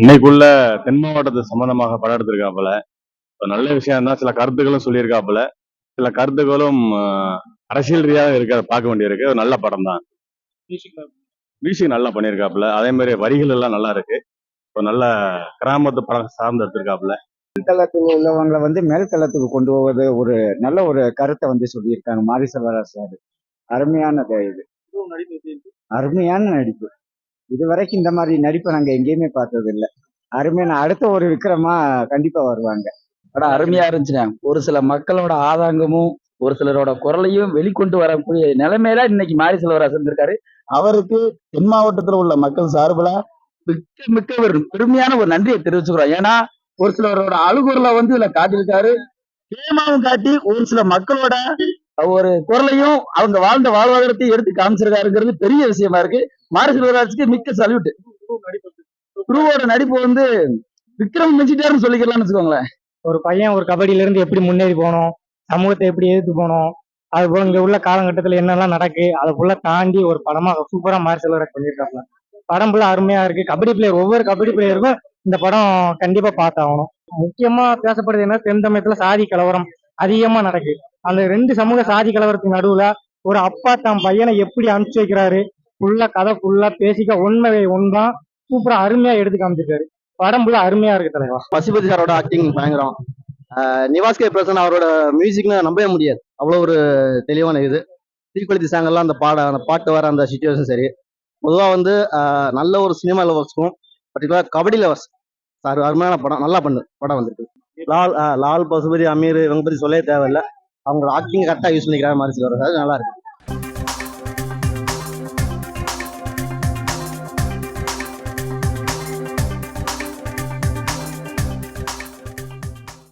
இன்னைக்குள்ள தென் மாவட்டத்து சம்பந்தமாக படம் எடுத்திருக்காப்புல. ஒரு நல்ல விஷயம் தான். சில கருத்துக்களும் சொல்லியிருக்காப்புல. சில கருத்துக்களும் அரசியல் ரீதியாக பார்க்க வேண்டியிருக்கு. ஒரு நல்ல படம் தான். மியூசிக் நல்லா பண்ணியிருக்காப்புல. அதே மாதிரி வரிகள் எல்லாம் நல்லா இருக்கு. ஒரு நல்ல கிராமத்து படம் சார்ந்து எடுத்திருக்காப்புல. தளத்தில் உள்ளவங்களை மேல் தளத்துக்கு கொண்டு போவது ஒரு நல்ல ஒரு கருத்தை சொல்லியிருக்காங்க மாரி செல்வராஜ் சார். அருமையான இது, அருமையான நடிப்பு. இதுவரைக்கும் இந்த மாதிரி நடிப்பை நாங்க எங்கேயுமே பார்த்தது இல்லை. அருமையான அடுத்த ஒரு விக்ரமா கண்டிப்பா வருவாங்க. படம் அருமையா இருந்துச்சுங்க. ஒரு சில மக்களோட ஆதங்கமும் ஒரு சிலரோட குரலையும் வெளிக்கொண்டு வரக்கூடிய நிலைமையில இன்னைக்கு மாரி செல்வராஜ் இருந்திருக்காரு. அவருக்கு தென் மாவட்டத்துல உள்ள மக்கள் சார்பில் மிக்க ஒரு பெருமையான ஒரு நன்றியை தெரிவிச்சுக்கிறோம். ஏன்னா ஒரு சிலரோட அழுகுறல இதுல காட்டியிருக்காரு. கேமாவும் காட்டி ஒரு சில மக்களோட ஒரு குரலையும் அவங்க வாழ்ந்த வாழ்வாதாரத்தையும் எடுத்து காமிச்சிருக்காருங்கிறது பெரிய விஷயமா இருக்கு. மாரி செல்வராஜுக்கு மிக்க சல்யூட். குருவோட நடிப்பு விக்ரம் மிஞ்சிட்டாருன்னு சொல்லிக்கலாம்னு வச்சுக்கோங்களேன். ஒரு பையன் ஒரு கபடியில இருந்து எப்படி முன்னேறி போகணும், சமூகத்தை எப்படி எதிர்த்து போகணும், அது போல இங்க உள்ள காலகட்டத்துல என்னெல்லாம் நடக்கு, அதை ஃபுல்லா தாண்டி ஒரு படமா சூப்பரா மாரி செல்வராஜ் பண்ணியிருக்காப்ல. படம் ஃபுல்லா அருமையா இருக்கு. கபடி பிளேயர் ஒவ்வொரு கபடி பிளேயருக்கும் இந்த படம் கண்டிப்பா பார்த்தாகணும். முக்கியமா பேசப்படுது என்ன, தென் தமிழகத்துல சாதி கலவரம் அதிகமா நடக்கு. அந்த 2 சமூக சாதி கலவரத்துக்கு நடுவுல ஒரு அப்பா தன் பையனை எப்படி அனுப்பிச்சு வைக்கிறாரு, ஃபுல்லா கதை ஃபுல்லா பேசிக்க உண்மை ஒன்றான் சூப்பரா அருமையா எடுத்து காமிச்சிருக்காரு. படம் ஃபுல்லா அருமையா இருக்கு தலைவா. பசுபதி சாரோட ஆக்டிங் பயங்கரம். நிவாஸ் கே பிரசன் அவரோட மியூசிக்னு நம்பவே முடியாது. அவ்வளோ ஒரு தெளிவான இது. தீக்குளித்தி சாங்கெல்லாம் அந்த பாட்டு வர அந்த சுச்சுவேஷன் சரி. பொதுவாக நல்ல ஒரு சினிமா லவர்ஸ்க்கும் பர்டிகுலர் கபடி லவர்ஸ் சார் அருமையான படம். நல்லா படம் வந்திருக்கு. லால் பசுபதி அமீர் இவங்க பற்றி சொல்லவே தேவையில்லை. அவங்களோட ஆக்டிங் கரெக்டாக யூஸ் பண்ணிக்கிறாங்க மாதிரி சொல்றாரு. நல்லா இருக்கு.